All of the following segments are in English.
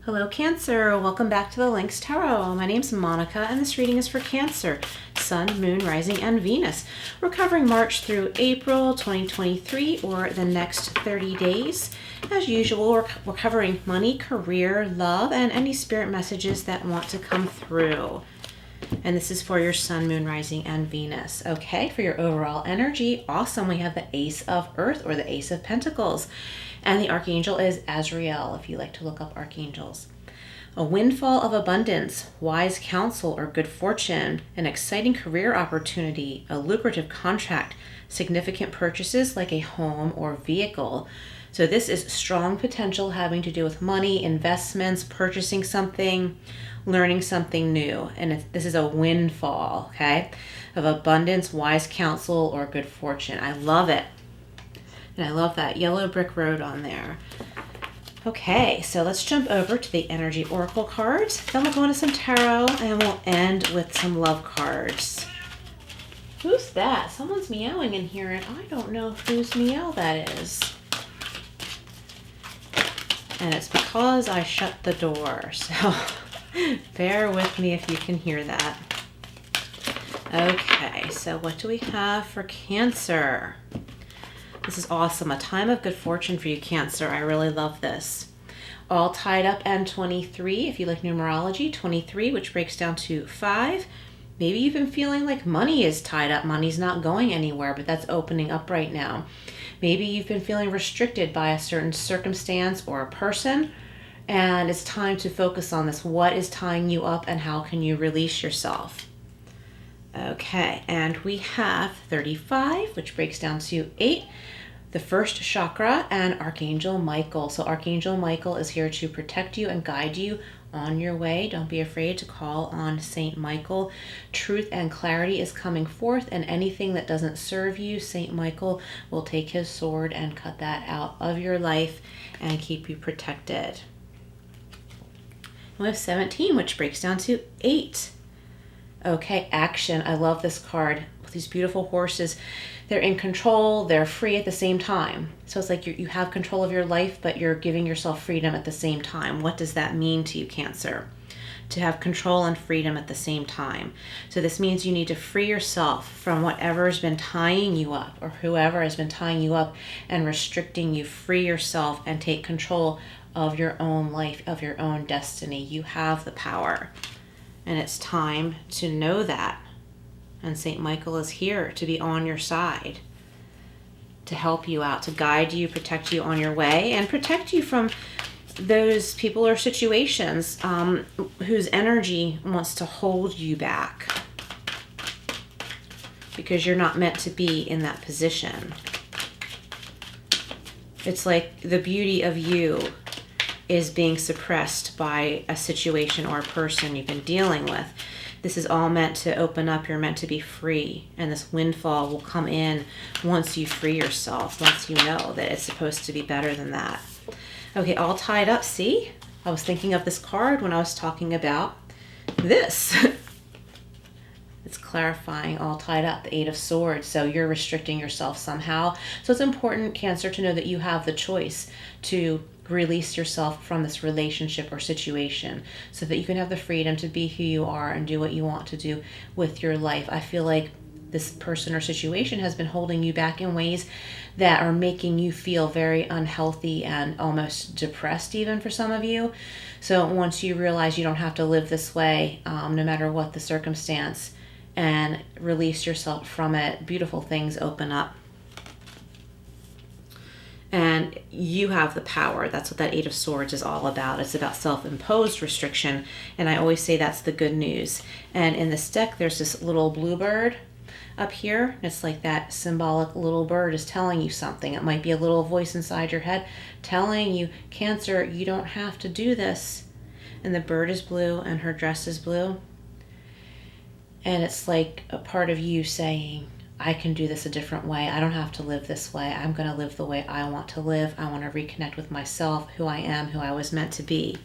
Hello Cancer, welcome back to the Lynx Tarot. My name's Monica and this reading is for Cancer, Sun, Moon, Rising, and Venus. We're covering March through April 2023 or the next 30 days. As usual, we're covering money, career, love, and any spirit messages that want to come through. And this is for your Sun, Moon, Rising, and Venus. Okay, for your overall energy, awesome. We have the Ace of Earth or the Ace of Pentacles. And the Archangel is Azrael, if you like to look up archangels. A windfall of abundance, wise counsel or good fortune, an exciting career opportunity, a lucrative contract, significant purchases like a home or vehicle. So this is strong potential having to do with money, investments, purchasing something, learning something new. And this is a windfall, okay, of abundance, wise counsel, or good fortune. I love it. And I love that yellow brick road on there. Okay, so let's jump over to the energy oracle cards. Then we'll go into some tarot and we'll end with some love cards. Who's that? Someone's meowing in here and I don't know whose meow that is. And it's because I shut the door. So bear with me if you can hear that. Okay, so what do we have for Cancer? This is awesome. A time of good fortune for you, Cancer. I really love this. All tied up and 23. If you like numerology, 23, which breaks down to 5. Maybe you've been feeling like money is tied up. Money's not going anywhere, but that's opening up right now. Maybe you've been feeling restricted by a certain circumstance or a person, and it's time to focus on this. What is tying you up and how can you release yourself? Okay, and we have 35, which breaks down to 8. The first chakra and Archangel Michael. So Archangel Michael is here to protect you and guide you on your way. Don't be afraid to call on Saint Michael. Truth and clarity is coming forth, and anything that doesn't serve you, Saint Michael will take his sword and cut that out of your life and keep you protected. We have 17, which breaks down to 8. Okay, action. I love this card. With these beautiful horses, they're in control, they're free at the same time. So it's like you have control of your life, but you're giving yourself freedom at the same time. What does that mean to you, Cancer? To have control and freedom at the same time. So this means you need to free yourself from whatever has been tying you up or whoever has been tying you up and restricting you. Free yourself and take control of your own life, of your own destiny. You have the power. And it's time to know that. And Saint Michael is here to be on your side, to help you out, to guide you, protect you on your way, and protect you from those people or situations whose energy wants to hold you back because you're not meant to be in that position. It's like the beauty of you is being suppressed by a situation or a person you've been dealing with. This is all meant to open up. You're meant to be free. And this windfall will come in once you free yourself, once you know that it's supposed to be better than that. Okay, all tied up. See? I was thinking of this card when I was talking about this. It's clarifying, all tied up, the 8 of Swords. So you're restricting yourself somehow. So it's important, Cancer, to know that you have the choice to release yourself from this relationship or situation so that you can have the freedom to be who you are and do what you want to do with your life. I feel like this person or situation has been holding you back in ways that are making you feel very unhealthy and almost depressed even for some of you. So once you realize you don't have to live this way, no matter what the circumstance, and release yourself from it, beautiful things open up. And you have the power. That's what that 8 of Swords is all about. It's about self-imposed restriction. And I always say that's the good news. And in this deck, there's this little bluebird up here. It's like that symbolic little bird is telling you something. It might be a little voice inside your head telling you, Cancer, you don't have to do this. And the bird is blue and her dress is blue. And it's like a part of you saying, I can do this a different way. I don't have to live this way. I'm going to live the way I want to live. I want to reconnect with myself, who I am, who I was meant to be.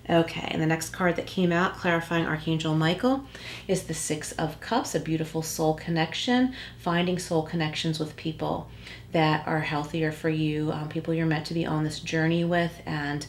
Okay, and the next card that came out, clarifying Archangel Michael, is the 6 of Cups, a beautiful soul connection, finding soul connections with people that are healthier for you, people you're meant to be on this journey with, and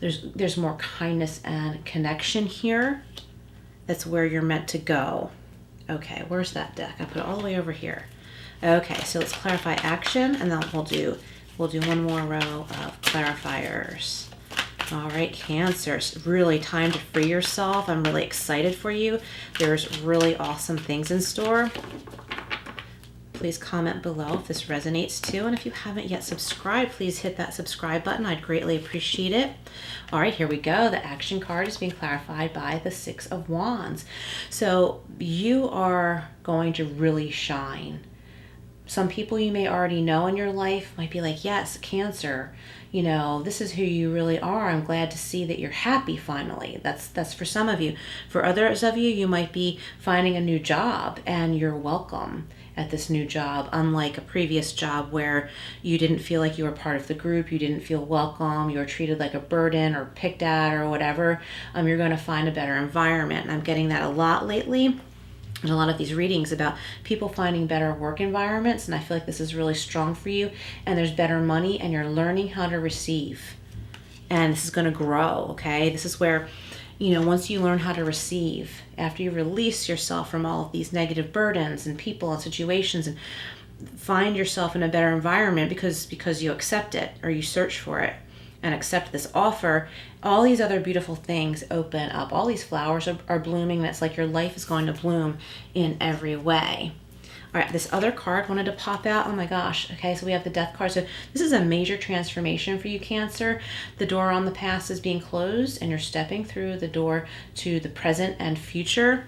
There's more kindness and connection here. That's where you're meant to go. Okay, where's that deck? I put it all the way over here. Okay, so let's clarify action, and then we'll do one more row of clarifiers. All right, Cancer, it's really time to free yourself. I'm really excited for you. There's really awesome things in store. Please comment below if this resonates too. And if you haven't yet subscribed, please hit that subscribe button. I'd greatly appreciate it. All right, here we go. The action card is being clarified by the Six of Wands. So you are going to really shine. Some people you may already know in your life might be like, yes, Cancer, you know, this is who you really are. I'm glad to see that you're happy finally. That's for some of you. For others of you, you might be finding a new job and you're welcome at this new job, unlike a previous job where you didn't feel like you were part of the group, you didn't feel welcome, you were treated like a burden or picked at or whatever. You're going to find a better environment. And I'm getting that a lot lately. And a lot of these readings about people finding better work environments, and I feel like this is really strong for you, and there's better money, and you're learning how to receive. And this is going to grow, okay? This is where, you know, once you learn how to receive, after you release yourself from all of these negative burdens and people and situations, and find yourself in a better environment because you accept it or you search for it and accept this offer, all these other beautiful things open up. All these flowers are blooming. That's like your life is going to bloom in every way. All right, this other card wanted to pop out. Oh my gosh. Okay, so we have the Death card. So this is a major transformation for you, Cancer. The door on the past is being closed, and you're stepping through the door to the present and future.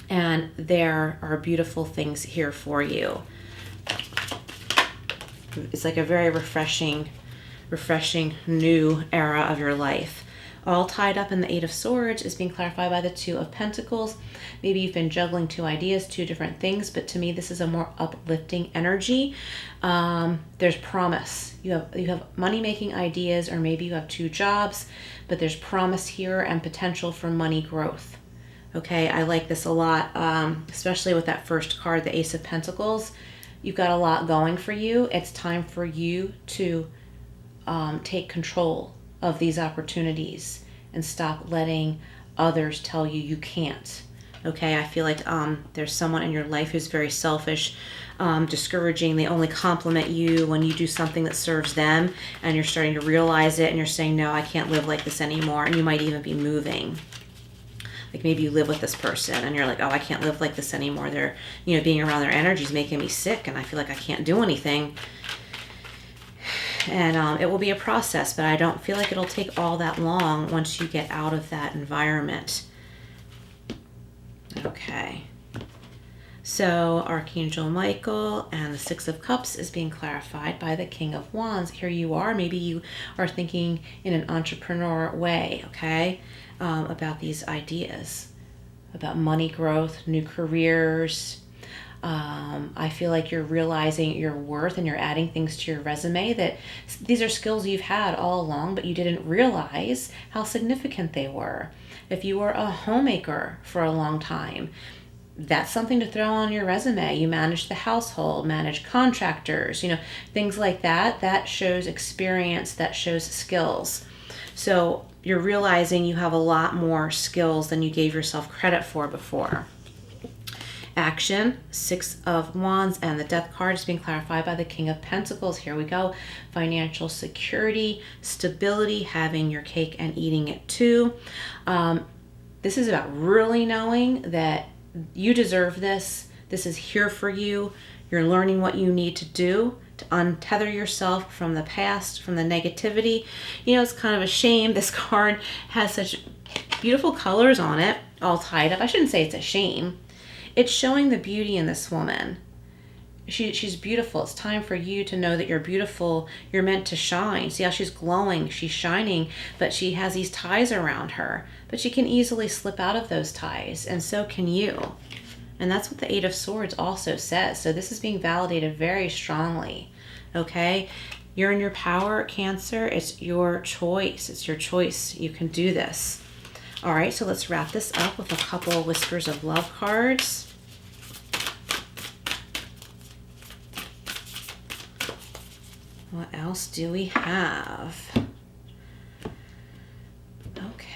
And there are beautiful things here for you. It's like a very refreshing new era of your life. All tied up in the Eight of Swords is being clarified by the Two of Pentacles. Maybe you've been juggling two ideas, two different things, but to me this is a more uplifting energy. There's promise. You have money-making ideas, or maybe you have two jobs, but there's promise here and potential for money growth. Okay, I like this a lot, especially with that first card, the Ace of Pentacles. You've got a lot going for you. It's time for you to take control of these opportunities and stop letting others tell you you can't. Okay, I feel like there's someone in your life who's very selfish, discouraging. They only compliment you when you do something that serves them, and you're starting to realize it, and you're saying, no, I can't live like this anymore. And you might even be moving. Like maybe you live with this person and you're like, oh, I can't live like this anymore. They're, you know, being around their energy is making me sick, and I feel like I can't do anything. And it will be a process, but I don't feel like it'll take all that long once you get out of that environment. Okay. So Archangel Michael and the Six of Cups is being clarified by the King of Wands. Here you are. Maybe you are thinking in an entrepreneur way, okay, about these ideas, about money growth, new careers. I feel like you're realizing your worth and you're adding things to your resume that these are skills you've had all along, but you didn't realize how significant they were. If you were a homemaker for a long time, that's something to throw on your resume. You manage the household, manage contractors, you know, things like that. That shows experience, that shows skills. So you're realizing you have a lot more skills than you gave yourself credit for before. Action, Six of Wands, and the Death card is being clarified by the King of Pentacles. Here we go. Financial security, stability, having your cake and eating it too. This is about really knowing that you deserve this. This is here for you. You're learning what you need to do to untether yourself from the past, from the negativity. You know, it's kind of a shame. This card has such beautiful colors on it, all tied up. I shouldn't say it's a shame. It's showing the beauty in this woman. She's beautiful. It's time for you to know that you're beautiful. You're meant to shine. See how she's glowing, she's shining, but she has these ties around her. But she can easily slip out of those ties, and so can you. And that's what the Eight of Swords also says. So this is being validated very strongly. Okay? You're in your power, Cancer. It's your choice. It's your choice. You can do this. All right, so let's wrap this up with a couple Whispers of Love cards. What else do we have?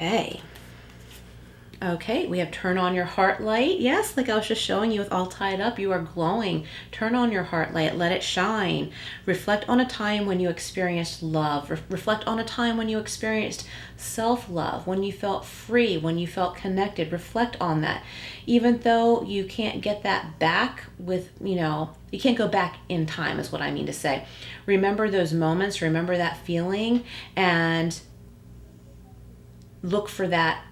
Okay. Okay, we have turn on your heart light. Yes, like I was just showing you with all tied up, you are glowing. Turn on your heart light, let it shine. Reflect on a time when you experienced love. Reflect on a time when you experienced self-love, when you felt free, when you felt connected. Reflect on that. Even though you can't get that back with, you can't go back in time is what I mean to say. Remember those moments, remember that feeling, and look for that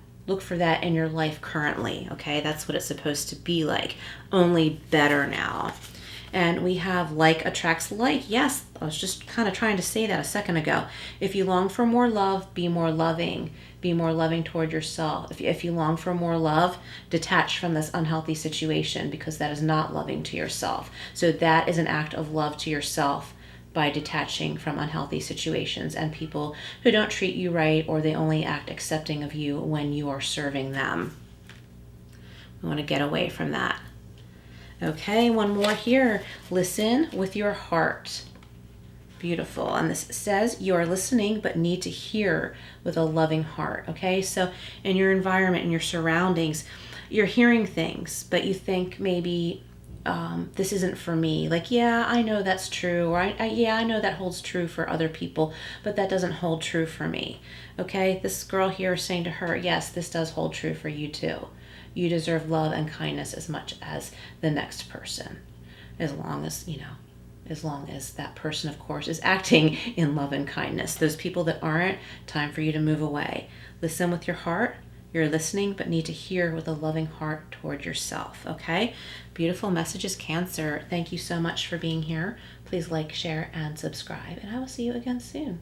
in your life currently. Okay, that's what it's supposed to be like, only better now. And we have like attracts like. Yes, I was just kind of trying to say that a second ago. If you long for more love, be more loving. Be more loving toward yourself. If you long for more love, detach from this unhealthy situation, because that is not loving to yourself. So that is an act of love to yourself, by detaching from unhealthy situations and people who don't treat you right, or they only act accepting of you when you are serving them. We want to get away from that. Okay, one more here. Listen with your heart. Beautiful. And this says you are listening but need to hear with a loving heart. Okay, so in your environment, in your surroundings, you're hearing things, but you think maybe this isn't for me. Like, yeah, I know that's true. Or I know that holds true for other people, but that doesn't hold true for me. Okay, this girl here is saying to her, yes, this does hold true for you too. You deserve love and kindness as much as the next person. As long as that person, of course, is acting in love and kindness. Those people that aren't, time for you to move away. Listen with your heart. You're listening, but need to hear with a loving heart toward yourself, okay? Beautiful messages, Cancer. Thank you so much for being here. Please like, share, and subscribe, and I will see you again soon.